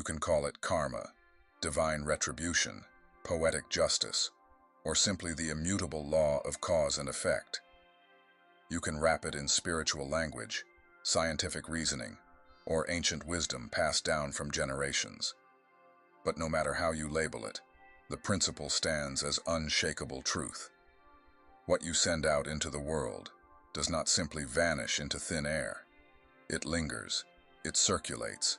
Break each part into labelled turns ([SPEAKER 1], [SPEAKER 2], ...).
[SPEAKER 1] You can call it karma, divine retribution, poetic justice, or simply the immutable law of cause and effect. You can wrap it in spiritual language, scientific reasoning, or ancient wisdom passed down from generations. But no matter how you label it, the principle stands as unshakable truth. What you send out into the world does not simply vanish into thin air. It lingers, it circulates,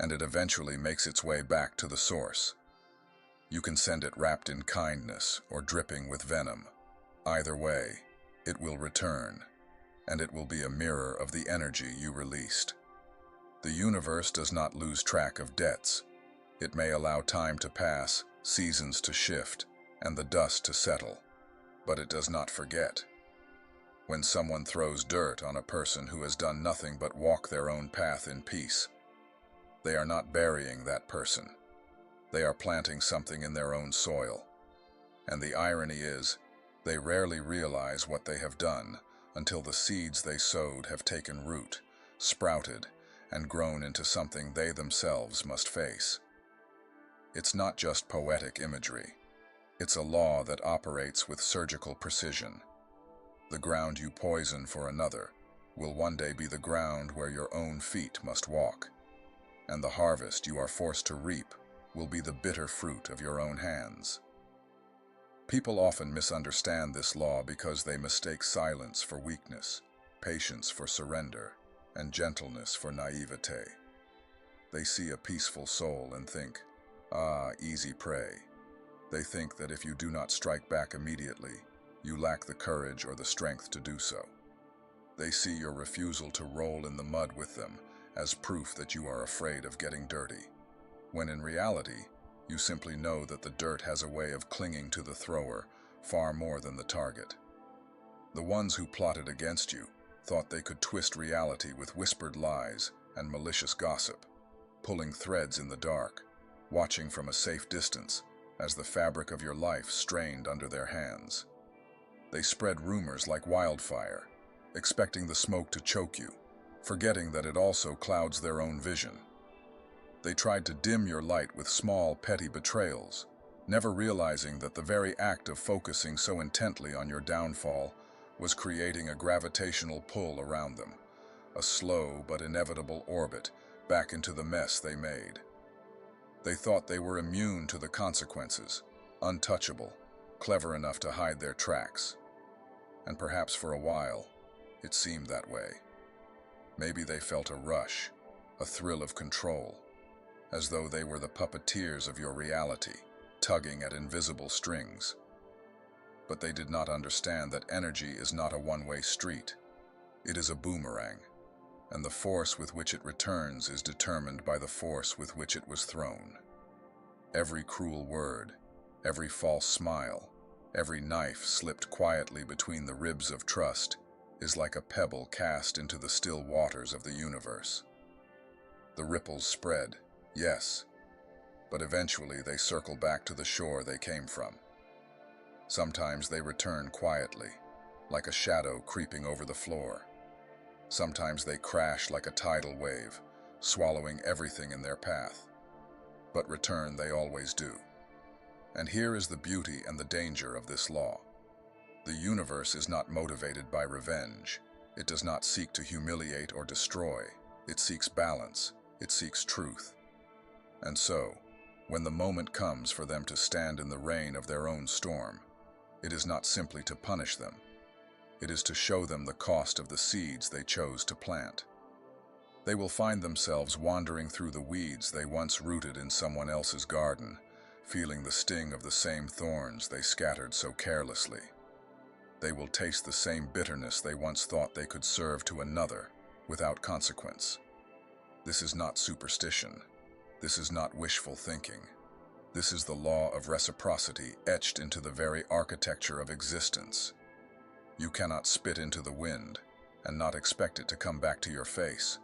[SPEAKER 1] and it eventually makes its way back to the source. You can send it wrapped in kindness or dripping with venom. Either way, it will return, and it will be a mirror of the energy you released. The universe does not lose track of debts. It may allow time to pass, seasons to shift, and the dust to settle, but it does not forget. When someone throws dirt on a person who has done nothing but walk their own path in peace, they are not burying that person. They are planting something in their own soil. And the irony is, they rarely realize what they have done until the seeds they sowed have taken root, sprouted, and grown into something they themselves must face. It's not just poetic imagery. It's a law that operates with surgical precision. The ground you poison for another will one day be the ground where your own feet must walk, and the harvest you are forced to reap will be the bitter fruit of your own hands. People often misunderstand this law because they mistake silence for weakness, patience for surrender, and gentleness for naivete. They see a peaceful soul and think, "Ah, easy prey." They think that if you do not strike back immediately, you lack the courage or the strength to do so. They see your refusal to roll in the mud with them as proof that you are afraid of getting dirty, when in reality, you simply know that the dirt has a way of clinging to the thrower far more than the target. The ones who plotted against you thought they could twist reality with whispered lies and malicious gossip, pulling threads in the dark, watching from a safe distance as the fabric of your life strained under their hands. They spread rumors like wildfire, expecting the smoke to choke you, forgetting that it also clouds their own vision. They tried to dim your light with small, petty betrayals, never realizing that the very act of focusing so intently on your downfall was creating a gravitational pull around them, a slow but inevitable orbit back into the mess they made. They thought they were immune to the consequences, untouchable, clever enough to hide their tracks. And perhaps for a while, it seemed that way. Maybe they felt a rush, a thrill of control, as though they were the puppeteers of your reality, tugging at invisible strings. But they did not understand that energy is not a one-way street. It is a boomerang, and the force with which it returns is determined by the force with which it was thrown. Every cruel word, every false smile, every knife slipped quietly between the ribs of trust is like a pebble cast into the still waters of the universe. The ripples spread, yes, but eventually they circle back to the shore they came from. Sometimes they return quietly, like a shadow creeping over the floor. Sometimes they crash like a tidal wave, swallowing everything in their path. But return they always do. And here is the beauty and the danger of this law. The universe is not motivated by revenge. It does not seek to humiliate or destroy. It seeks balance. It seeks truth. And so, when the moment comes for them to stand in the rain of their own storm, it is not simply to punish them. It is to show them the cost of the seeds they chose to plant. They will find themselves wandering through the weeds they once rooted in someone else's garden, feeling the sting of the same thorns they scattered so carelessly. They will taste the same bitterness they once thought they could serve to another without consequence. This is not superstition. This is not wishful thinking. This is the law of reciprocity etched into the very architecture of existence. You cannot spit into the wind and not expect it to come back to your face.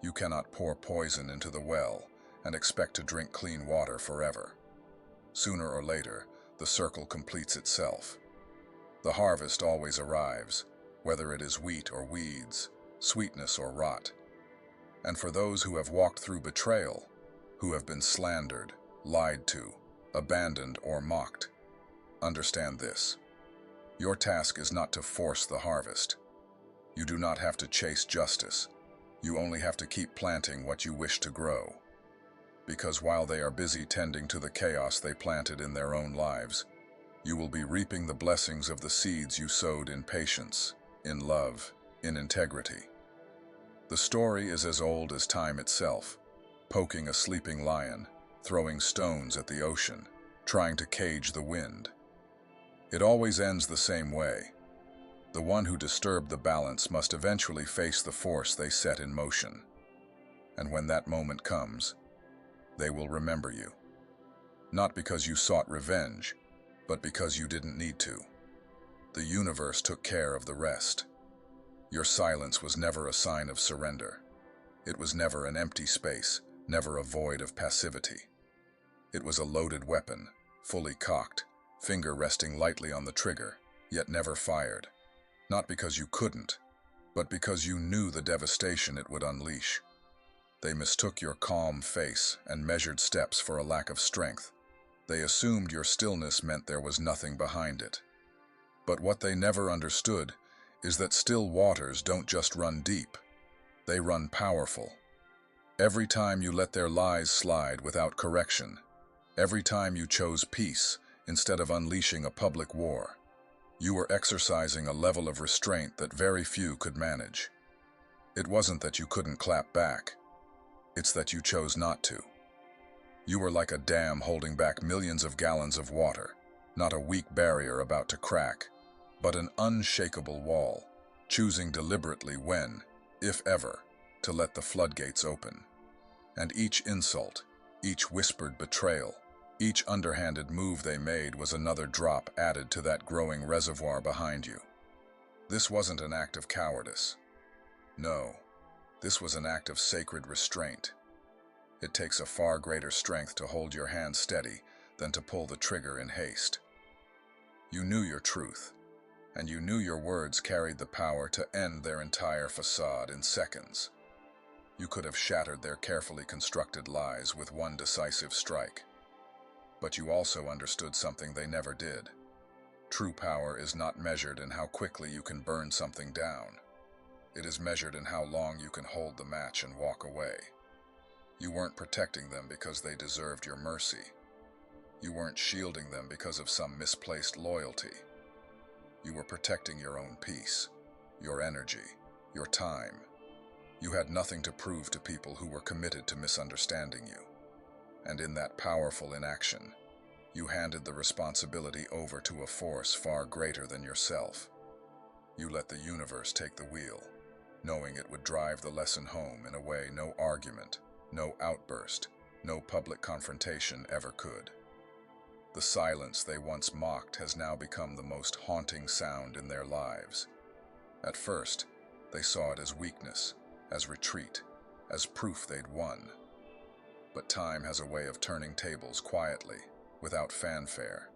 [SPEAKER 1] You cannot pour poison into the well and expect to drink clean water forever. Sooner or later, the circle completes itself. The harvest always arrives, whether it is wheat or weeds, sweetness or rot. And for those who have walked through betrayal, who have been slandered, lied to, abandoned, or mocked. Understand this. Your task is not to force the harvest. You do not have to chase justice. You only have to keep planting what you wish to grow. Because while they are busy tending to the chaos they planted in their own lives, you will be reaping the blessings of the seeds you sowed in patience, in love, in integrity. The story is as old as time itself, poking a sleeping lion, throwing stones at the ocean, trying to cage the wind. It always ends the same way. The one who disturbed the balance must eventually face the force they set in motion. And when that moment comes, they will remember you. Not because you sought revenge, but because you didn't need to. The universe took care of the rest. Your silence was never a sign of surrender. It was never an empty space, never a void of passivity. It was a loaded weapon, fully cocked, finger resting lightly on the trigger, yet never fired. Not because you couldn't, but because you knew the devastation it would unleash. They mistook your calm face and measured steps for a lack of strength. They assumed your stillness meant there was nothing behind it. But what they never understood is that still waters don't just run deep. They run powerful. Every time you let their lies slide without correction, every time you chose peace instead of unleashing a public war, you were exercising a level of restraint that very few could manage. It wasn't that you couldn't clap back. It's that you chose not to. You were like a dam holding back millions of gallons of water, not a weak barrier about to crack, but an unshakable wall, choosing deliberately when, if ever, to let the floodgates open. And each insult, each whispered betrayal, each underhanded move they made was another drop added to that growing reservoir behind you. This wasn't an act of cowardice. No, this was an act of sacred restraint. It takes a far greater strength to hold your hand steady than to pull the trigger in haste. You knew your truth, and you knew your words carried the power to end their entire facade in seconds. You could have shattered their carefully constructed lies with one decisive strike. But you also understood something they never did. True power is not measured in how quickly you can burn something down. It is measured in how long you can hold the match and walk away. You weren't protecting them because they deserved your mercy. You weren't shielding them because of some misplaced loyalty. You were protecting your own peace, your energy, your time. You had nothing to prove to people who were committed to misunderstanding you. And in that powerful inaction, you handed the responsibility over to a force far greater than yourself. You let the universe take the wheel, knowing it would drive the lesson home in a way no argument, no outburst, no public confrontation ever could. The silence they once mocked has now become the most haunting sound in their lives. At first, they saw it as weakness, as retreat, as proof they'd won. But time has a way of turning tables quietly, without fanfare.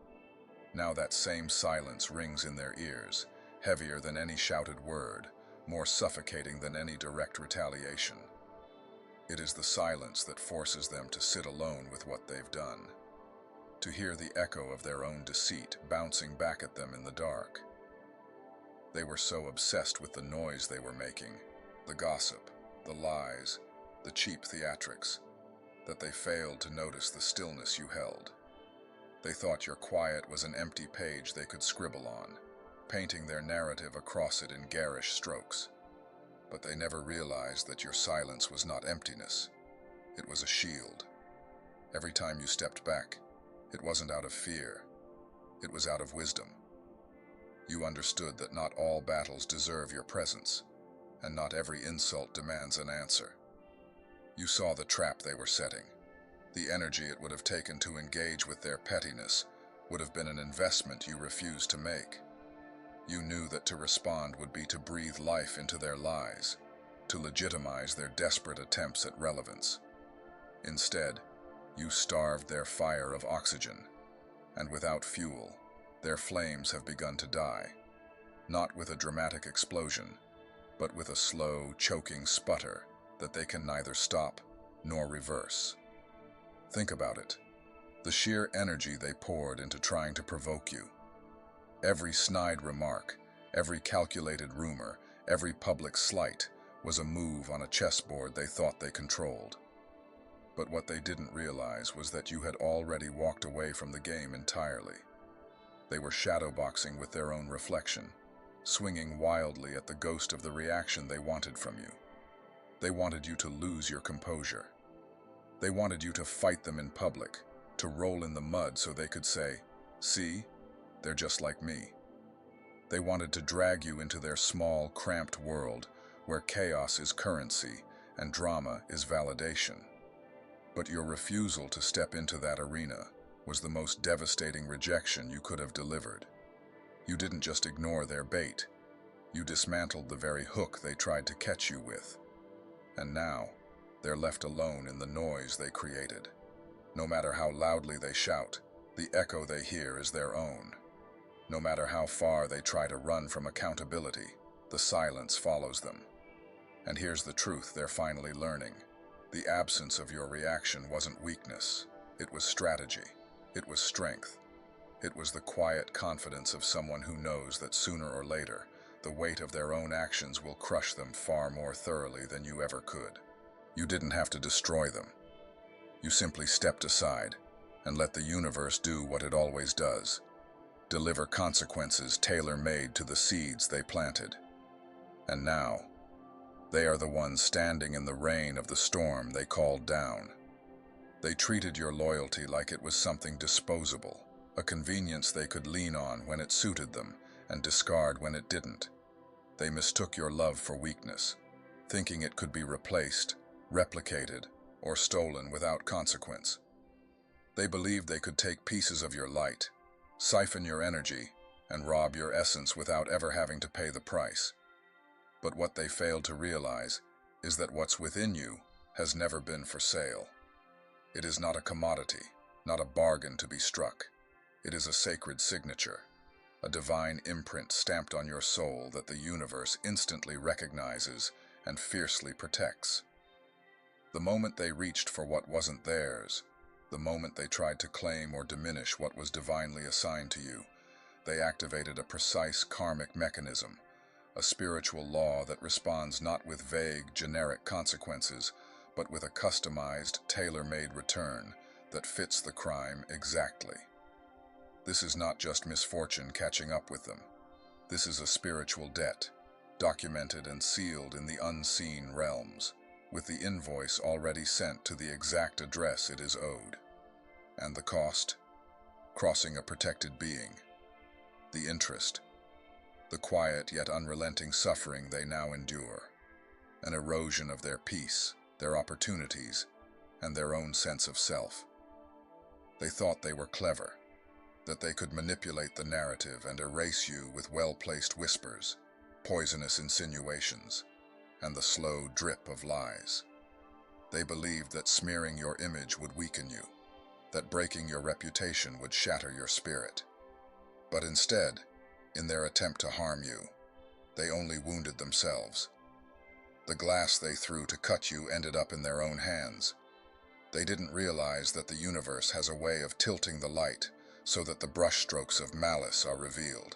[SPEAKER 1] Now that same silence rings in their ears, heavier than any shouted word, more suffocating than any direct retaliation. It is the silence that forces them to sit alone with what they've done, to hear the echo of their own deceit bouncing back at them in the dark. They were so obsessed with the noise they were making, the gossip, the lies, the cheap theatrics, that they failed to notice the stillness you held. They thought your quiet was an empty page they could scribble on, painting their narrative across it in garish strokes. But they never realized that your silence was not emptiness. It was a shield. Every time you stepped back, it wasn't out of fear. It was out of wisdom. You understood that not all battles deserve your presence, and not every insult demands an answer. You saw the trap they were setting. The energy it would have taken to engage with their pettiness would have been an investment you refused to make. You knew that to respond would be to breathe life into their lies, to legitimize their desperate attempts at relevance. Instead, you starved their fire of oxygen, and without fuel, their flames have begun to die, not with a dramatic explosion, but with a slow, choking sputter that they can neither stop nor reverse. Think about it. The sheer energy they poured into trying to provoke you. Every snide remark, every calculated rumor, every public slight was a move on a chessboard they thought they controlled. But what they didn't realize was that you had already walked away from the game entirely. They were shadowboxing with their own reflection, swinging wildly at the ghost of the reaction they wanted from you. They wanted you to lose your composure. They wanted you to fight them in public, to roll in the mud so they could say, "See, they're just like me." They wanted to drag you into their small, cramped world where chaos is currency and drama is validation. But your refusal to step into that arena was the most devastating rejection you could have delivered. You didn't just ignore their bait. You dismantled the very hook they tried to catch you with. And now, they're left alone in the noise they created. No matter how loudly they shout, the echo they hear is their own. No matter how far they try to run from accountability, the silence follows them. And here's the truth they're finally learning. The absence of your reaction wasn't weakness. It was strategy. It was strength. It was the quiet confidence of someone who knows that sooner or later, the weight of their own actions will crush them far more thoroughly than you ever could. You didn't have to destroy them. You simply stepped aside and let the universe do what it always does. Deliver consequences tailor-made to the seeds they planted. And now, they are the ones standing in the rain of the storm they called down. They treated your loyalty like it was something disposable, a convenience they could lean on when it suited them and discard when it didn't. They mistook your love for weakness, thinking it could be replaced, replicated, or stolen without consequence. They believed they could take pieces of your light, siphon your energy, and rob your essence without ever having to pay the price. But what they failed to realize is that what's within you has never been for sale. It is not a commodity, not a bargain to be struck. It is a sacred signature, a divine imprint stamped on your soul that the universe instantly recognizes and fiercely protects. The moment they reached for what wasn't theirs, the moment they tried to claim or diminish what was divinely assigned to you, they activated a precise karmic mechanism, a spiritual law that responds not with vague, generic consequences, but with a customized, tailor-made return that fits the crime exactly. This is not just misfortune catching up with them. This is a spiritual debt, documented and sealed in the unseen realms, with the invoice already sent to the exact address it is owed. And the cost? Crossing a protected being. The interest. The quiet yet unrelenting suffering they now endure. An erosion of their peace, their opportunities, and their own sense of self. They thought they were clever, that they could manipulate the narrative and erase you with well-placed whispers, poisonous insinuations, and the slow drip of lies. They believed that smearing your image would weaken you, that breaking your reputation would shatter your spirit. But instead, in their attempt to harm you, they only wounded themselves. The glass they threw to cut you ended up in their own hands. They didn't realize that the universe has a way of tilting the light so that the brushstrokes of malice are revealed,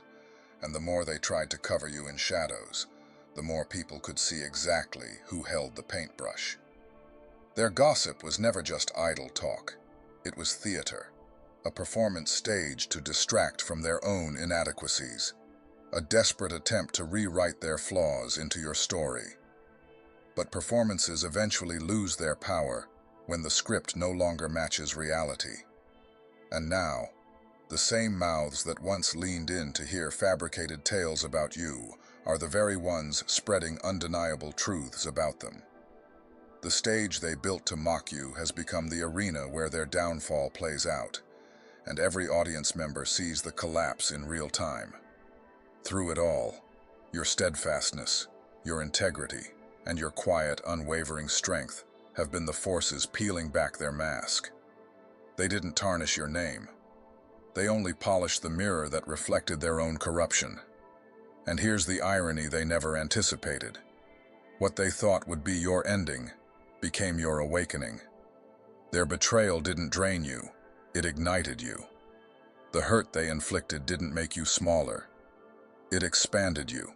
[SPEAKER 1] and the more they tried to cover you in shadows, the more people could see exactly who held the paintbrush. Their gossip was never just idle talk. It was theater, a performance staged to distract from their own inadequacies, a desperate attempt to rewrite their flaws into your story. But performances eventually lose their power when the script no longer matches reality. And now, the same mouths that once leaned in to hear fabricated tales about you are the very ones spreading undeniable truths about them. The stage they built to mock you has become the arena where their downfall plays out, and every audience member sees the collapse in real time. Through it all, your steadfastness, your integrity, and your quiet, unwavering strength have been the forces peeling back their mask. They didn't tarnish your name. They only polished the mirror that reflected their own corruption. And here's the irony they never anticipated. What they thought would be your ending became your awakening. Their betrayal didn't drain you, it ignited you. The hurt they inflicted didn't make you smaller, it expanded you.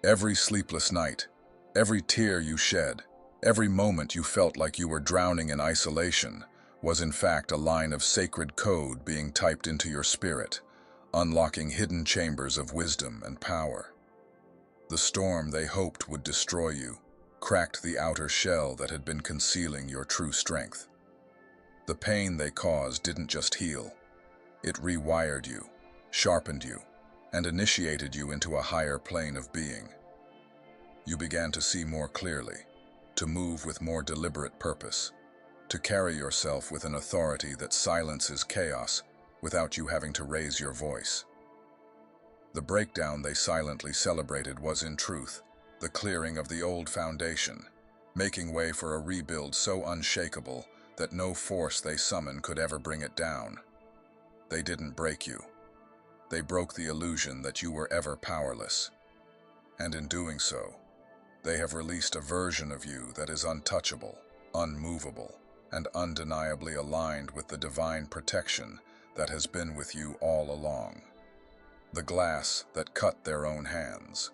[SPEAKER 1] Every sleepless night, every tear you shed, every moment you felt like you were drowning in isolation was in fact a line of sacred code being typed into your spirit, unlocking hidden chambers of wisdom and power. The storm they hoped would destroy you cracked the outer shell that had been concealing your true strength. The pain they caused didn't just heal, it rewired you, sharpened you, and initiated you into a higher plane of being. You began to see more clearly, to move with more deliberate purpose, to carry yourself with an authority that silences chaos without you having to raise your voice. The breakdown they silently celebrated was, in truth, the clearing of the old foundation, making way for a rebuild so unshakable that no force they summon could ever bring it down. They didn't break you. They broke the illusion that you were ever powerless. And in doing so, they have released a version of you that is untouchable, unmovable, and undeniably aligned with the divine protection that has been with you all along. The glass that cut their own hands.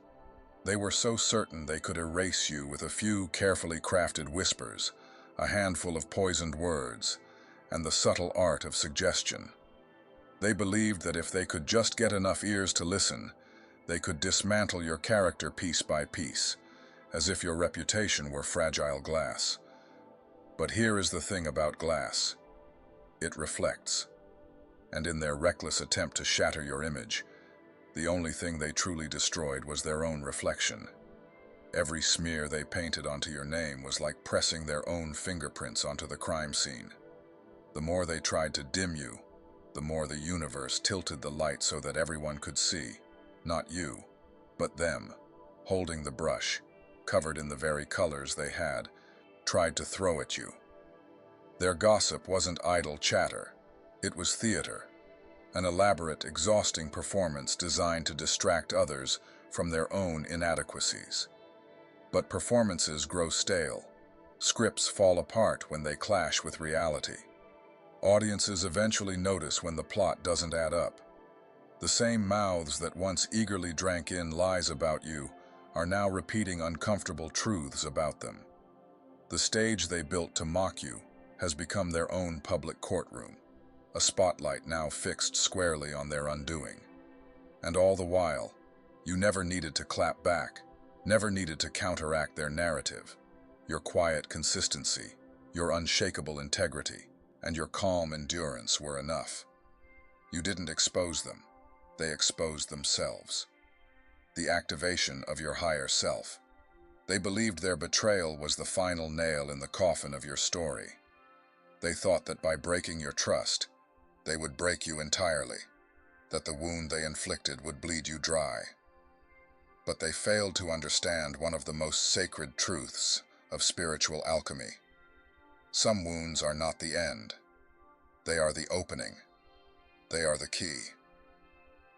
[SPEAKER 1] They were so certain they could erase you with a few carefully crafted whispers, a handful of poisoned words, and the subtle art of suggestion. They believed that if they could just get enough ears to listen, they could dismantle your character piece by piece, as if your reputation were fragile glass. But here is the thing about glass. It reflects. And in their reckless attempt to shatter your image, the only thing they truly destroyed was their own reflection. Every smear they painted onto your name was like pressing their own fingerprints onto the crime scene. The more they tried to dim you, the more the universe tilted the light so that everyone could see, not you, but them, holding the brush, covered in the very colors they had, tried to throw at you. Their gossip wasn't idle chatter, it was theater, an elaborate, exhausting performance designed to distract others from their own inadequacies. But performances grow stale. Scripts fall apart when they clash with reality. Audiences eventually notice when the plot doesn't add up. The same mouths that once eagerly drank in lies about you are now repeating uncomfortable truths about them. The stage they built to mock you has become their own public courtroom, a spotlight now fixed squarely on their undoing. And all the while, you never needed to clap back, never needed to counteract their narrative. Your quiet consistency, your unshakable integrity, and your calm endurance were enough. You didn't expose them, they exposed themselves. The activation of your higher self. They believed their betrayal was the final nail in the coffin of your story. They thought that by breaking your trust, they would break you entirely, that the wound they inflicted would bleed you dry. But they failed to understand one of the most sacred truths of spiritual alchemy. Some wounds are not the end. They are the opening. They are the key.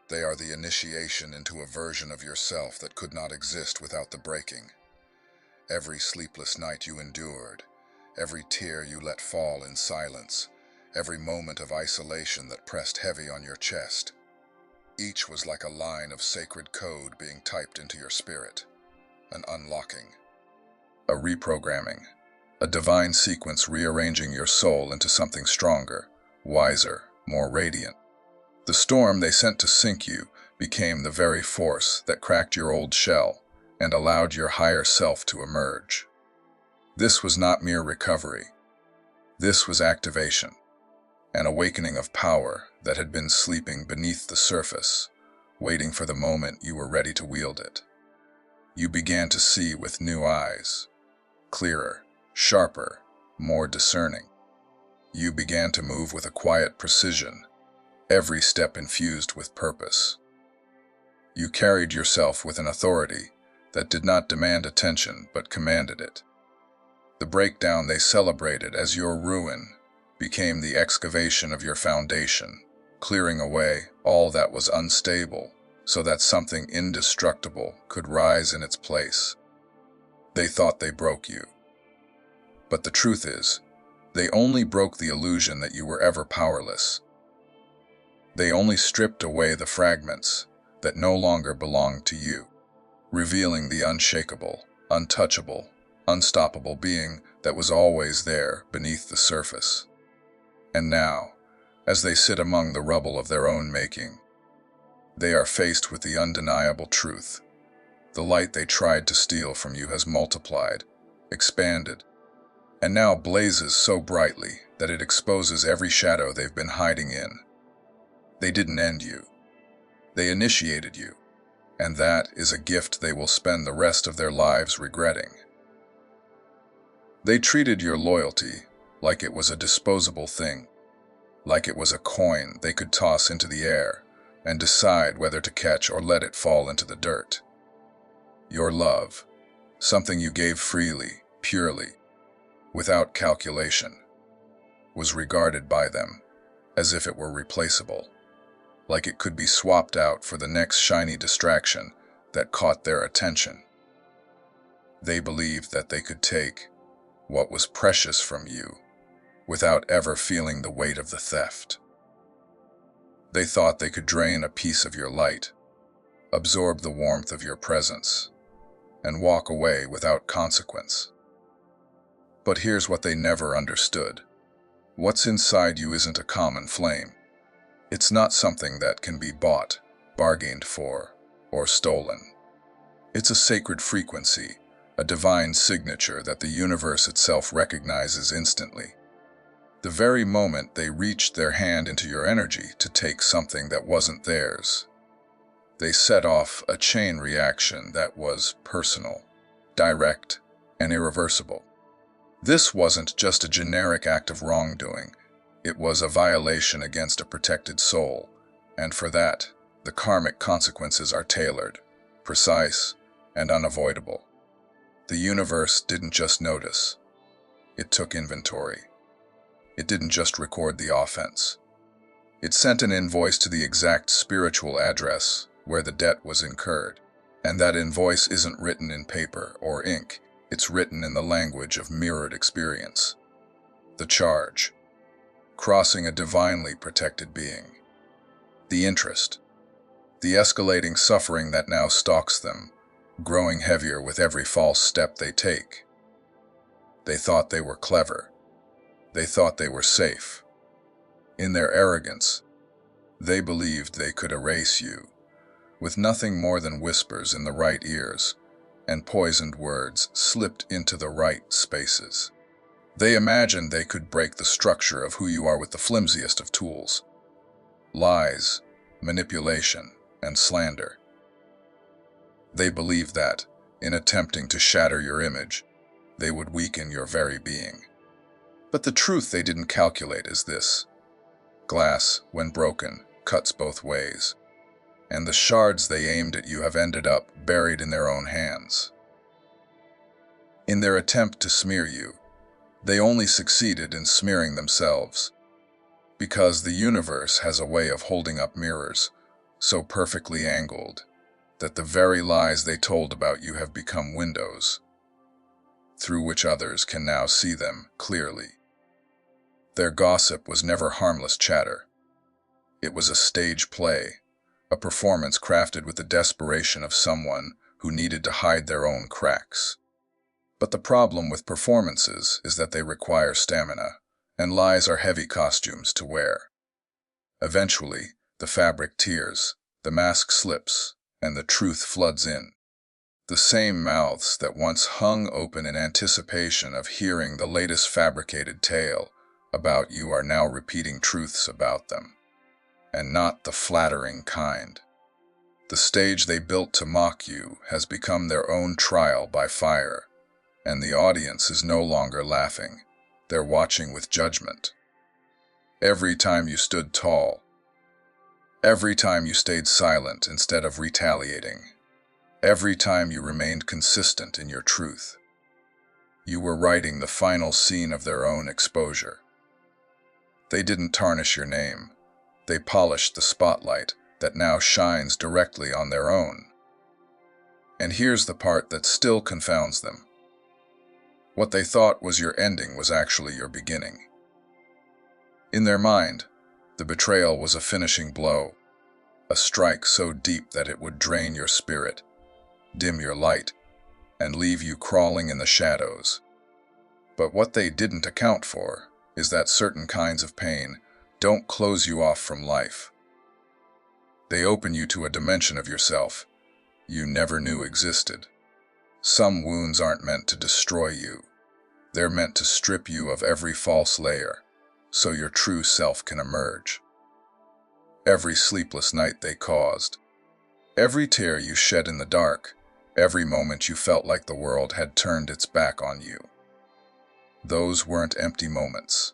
[SPEAKER 1] They are the initiation into a version of yourself that could not exist without the breaking. Every sleepless night you endured, every tear you let fall in silence, every moment of isolation that pressed heavy on your chest, each was like a line of sacred code being typed into your spirit, an unlocking, a reprogramming, a divine sequence rearranging your soul into something stronger, wiser, more radiant. The storm they sent to sink you became the very force that cracked your old shell and allowed your higher self to emerge. This was not mere recovery. This was activation, an awakening of power that had been sleeping beneath the surface, waiting for the moment you were ready to wield it. You began to see with new eyes, clearer, sharper, more discerning. You began to move with a quiet precision, every step infused with purpose. You carried yourself with an authority that did not demand attention but commanded it. The breakdown they celebrated as your ruin became the excavation of your foundation, clearing away all that was unstable so that something indestructible could rise in its place. They thought they broke you. But the truth is, They only broke the illusion that you were ever powerless. They only stripped away the fragments that no longer belonged to you, revealing the unshakable, untouchable, unstoppable being that was always there beneath the surface. And now, as they sit among the rubble of their own making, they are faced with the undeniable truth. The light they tried to steal from you has multiplied, expanded, and now blazes so brightly that it exposes every shadow they've been hiding in. They didn't end you. They initiated you, and that is a gift they will spend the rest of their lives regretting. They treated your loyalty like it was a disposable thing, like it was a coin they could toss into the air and decide whether to catch or let it fall into the dirt. Your love, something you gave freely, purely, without calculation, was regarded by them as if it were replaceable, like it could be swapped out for the next shiny distraction that caught their attention. They believed that they could take what was precious from you without ever feeling the weight of the theft. They thought they could drain a piece of your light, absorb the warmth of your presence, and walk away without consequence. But here's what they never understood. What's inside you isn't a common flame. It's not something that can be bought, bargained for, or stolen. It's a sacred frequency, a divine signature that the universe itself recognizes instantly. The very moment they reached their hand into your energy to take something that wasn't theirs, they set off a chain reaction that was personal, direct, and irreversible. This wasn't just a generic act of wrongdoing. It was a violation against a protected soul, and for that, the karmic consequences are tailored, precise, and unavoidable. The universe didn't just notice. It took inventory. It didn't just record the offense. It sent an invoice to the exact spiritual address where the debt was incurred. And that invoice isn't written in paper or ink. It's written in the language of mirrored experience. The charge, crossing a divinely protected being. The interest, the escalating suffering that now stalks them, growing heavier with every false step they take. They thought they were clever. They thought they were safe. In their arrogance, they believed they could erase you, with nothing more than whispers in the right ears and poisoned words slipped into the right spaces. They imagined they could break the structure of who you are with the flimsiest of tools: lies, manipulation, and slander. They believed that, in attempting to shatter your image, they would weaken your very being. But the truth they didn't calculate is this: glass, when broken, cuts both ways, and the shards they aimed at you have ended up buried in their own hands. In their attempt to smear you, they only succeeded in smearing themselves, because the universe has a way of holding up mirrors so perfectly angled that the very lies they told about you have become windows through which others can now see them clearly. Their gossip was never harmless chatter. It was a stage play, a performance crafted with the desperation of someone who needed to hide their own cracks. But the problem with performances is that they require stamina, and lies are heavy costumes to wear. Eventually, the fabric tears, the mask slips, and the truth floods in. The same mouths that once hung open in anticipation of hearing the latest fabricated tale about you are now repeating truths about them, and not the flattering kind. The stage they built to mock you has become their own trial by fire, and the audience is no longer laughing. They're watching with judgment. Every time you stood tall, every time you stayed silent instead of retaliating, every time you remained consistent in your truth, you were writing the final scene of their own exposure. They didn't tarnish your name. They polished the spotlight that now shines directly on their own. And here's the part that still confounds them. What they thought was your ending was actually your beginning. In their mind, the betrayal was a finishing blow, a strike so deep that it would drain your spirit, dim your light, and leave you crawling in the shadows. But what they didn't account for is that certain kinds of pain don't close you off from life. They open you to a dimension of yourself you never knew existed. Some wounds aren't meant to destroy you. They're meant to strip you of every false layer, so your true self can emerge. Every sleepless night they caused, every tear you shed in the dark, every moment you felt like the world had turned its back on you. Those weren't empty moments.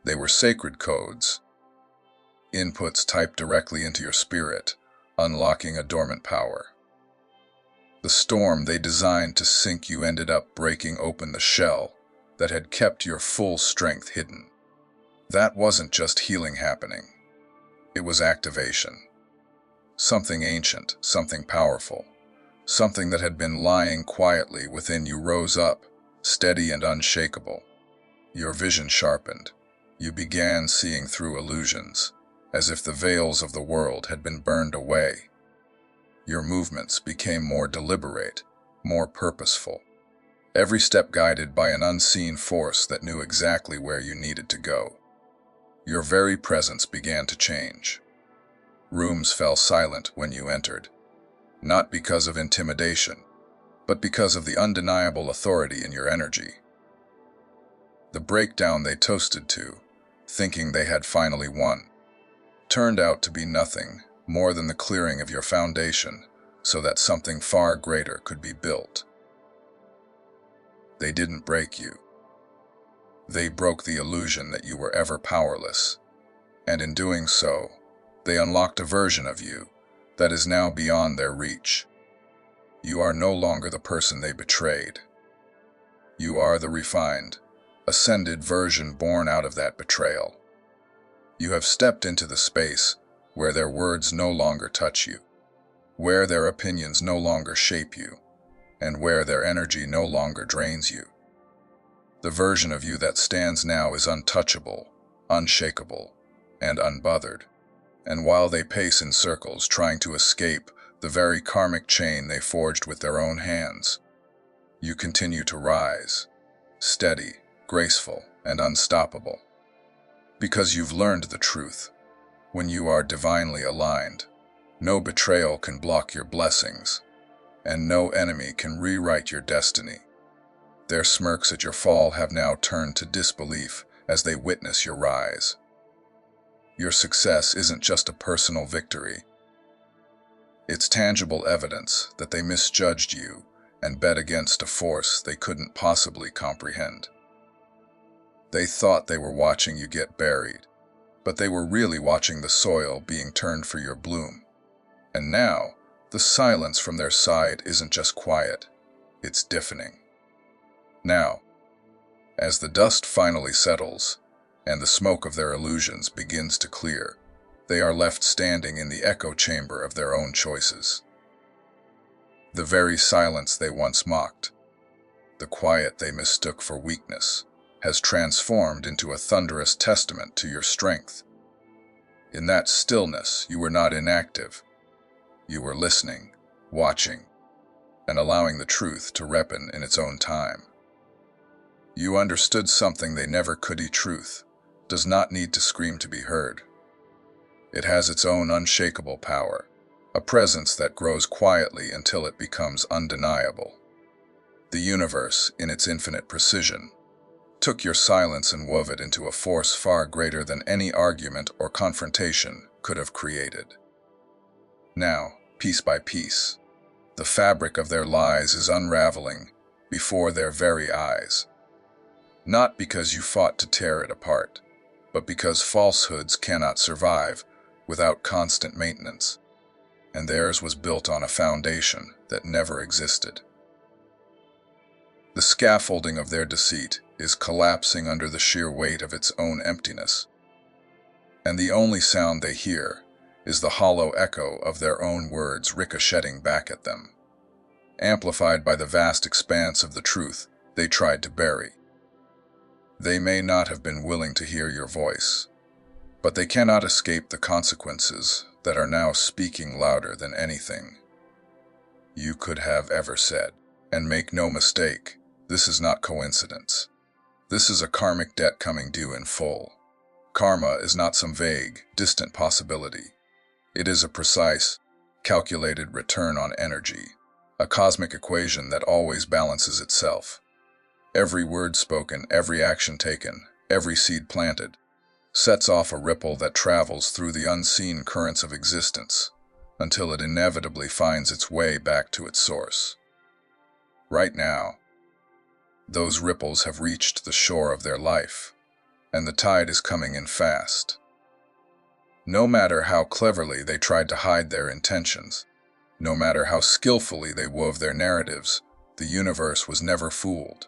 [SPEAKER 1] They were sacred codes, inputs typed directly into your spirit, unlocking a dormant power. The storm they designed to sink you ended up breaking open the shell that had kept your full strength hidden. That wasn't just healing happening. It was activation. Something ancient, something powerful, something that had been lying quietly within you rose up, steady and unshakable. Your vision sharpened. You began seeing through illusions, as if the veils of the world had been burned away. Your movements became more deliberate, more purposeful, every step guided by an unseen force that knew exactly where you needed to go. Your very presence began to change. Rooms fell silent when you entered, not because of intimidation, but because of the undeniable authority in your energy. The breakdown they toasted to, thinking they had finally won, turned out to be nothing more than the clearing of your foundation so that something far greater could be built. They didn't break you. They broke the illusion that you were ever powerless, and in doing so, they unlocked a version of you that is now beyond their reach. You are no longer the person they betrayed. You are the refined, ascended version born out of that betrayal. You have stepped into the space where their words no longer touch you, where their opinions no longer shape you, and where their energy no longer drains you. The version of you that stands now is untouchable, unshakable, and unbothered. And while they pace in circles trying to escape the very karmic chain they forged with their own hands, you continue to rise, steady, graceful, and unstoppable. Because you've learned the truth. When you are divinely aligned, no betrayal can block your blessings, and no enemy can rewrite your destiny. Their smirks at your fall have now turned to disbelief as they witness your rise. Your success isn't just a personal victory. It's tangible evidence that they misjudged you and bet against a force they couldn't possibly comprehend. They thought they were watching you get buried, but they were really watching the soil being turned for your bloom. And now, the silence from their side isn't just quiet, it's deafening. Now, as the dust finally settles, and the smoke of their illusions begins to clear, they are left standing in the echo chamber of their own choices. The very silence they once mocked, the quiet they mistook for weakness, has transformed into a thunderous testament to your strength. In that stillness, you were not inactive. You were listening, watching, and allowing the truth to ripen in its own time. You understood something they never could. Truth does not need to scream to be heard. It has its own unshakable power, a presence that grows quietly until it becomes undeniable. The universe, in its infinite precision, took your silence and wove it into a force far greater than any argument or confrontation could have created. Now, piece by piece, the fabric of their lies is unraveling before their very eyes. Not because you fought to tear it apart, but because falsehoods cannot survive without constant maintenance, and theirs was built on a foundation that never existed. The scaffolding of their deceit is collapsing under the sheer weight of its own emptiness, and the only sound they hear is the hollow echo of their own words ricocheting back at them, amplified by the vast expanse of the truth they tried to bury. They may not have been willing to hear your voice, but they cannot escape the consequences that are now speaking louder than anything you could have ever said. And make no mistake, this is not coincidence. This is a karmic debt coming due in full. Karma is not some vague, distant possibility. It is a precise, calculated return on energy, a cosmic equation that always balances itself. Every word spoken, every action taken, every seed planted, sets off a ripple that travels through the unseen currents of existence until it inevitably finds its way back to its source. Right now, those ripples have reached the shore of their life, and the tide is coming in fast. No matter how cleverly they tried to hide their intentions, no matter how skillfully they wove their narratives, the universe was never fooled.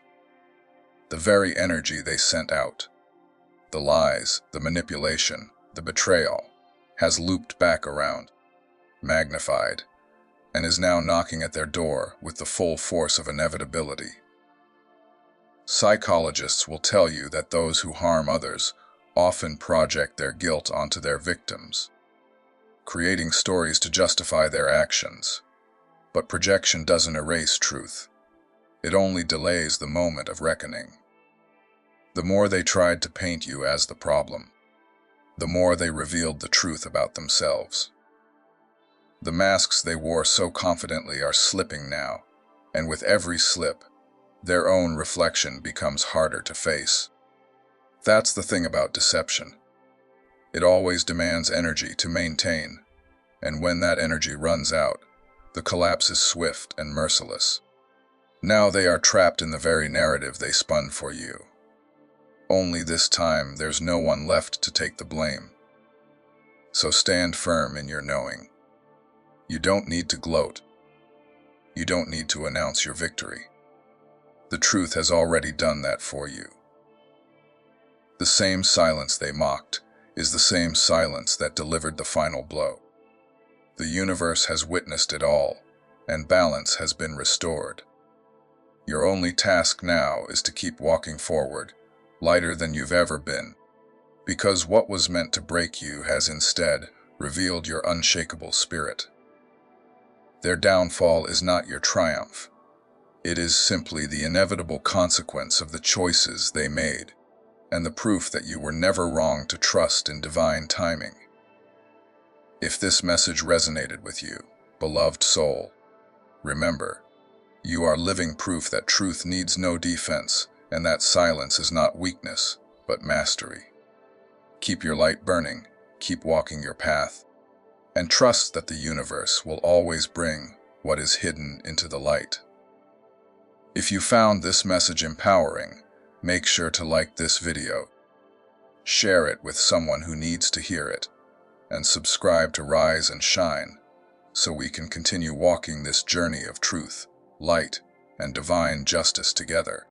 [SPEAKER 1] The very energy they sent out, the lies, the manipulation, the betrayal, has looped back around, magnified, and is now knocking at their door with the full force of inevitability. Psychologists will tell you that those who harm others often project their guilt onto their victims, creating stories to justify their actions. But projection doesn't erase truth. It only delays the moment of reckoning. The more they tried to paint you as the problem, the more they revealed the truth about themselves. The masks they wore so confidently are slipping now, and with every slip, their own reflection becomes harder to face. That's the thing about deception. It always demands energy to maintain, and when that energy runs out, the collapse is swift and merciless. Now they are trapped in the very narrative they spun for you. Only this time there's no one left to take the blame. So stand firm in your knowing. You don't need to gloat. You don't need to announce your victory. The truth has already done that for you. The same silence they mocked is the same silence that delivered the final blow. The universe has witnessed it all, and balance has been restored. Your only task now is to keep walking forward, lighter than you've ever been, because what was meant to break you has instead revealed your unshakable spirit. Their downfall is not your triumph. It is simply the inevitable consequence of the choices they made, and the proof that you were never wrong to trust in divine timing. If this message resonated with you, beloved soul, remember, you are living proof that truth needs no defense, and that silence is not weakness, but mastery. Keep your light burning, keep walking your path, and trust that the universe will always bring what is hidden into the light. If you found this message empowering, make sure to like this video, share it with someone who needs to hear it, and subscribe to Rise and Shine so we can continue walking this journey of truth, light, and divine justice together.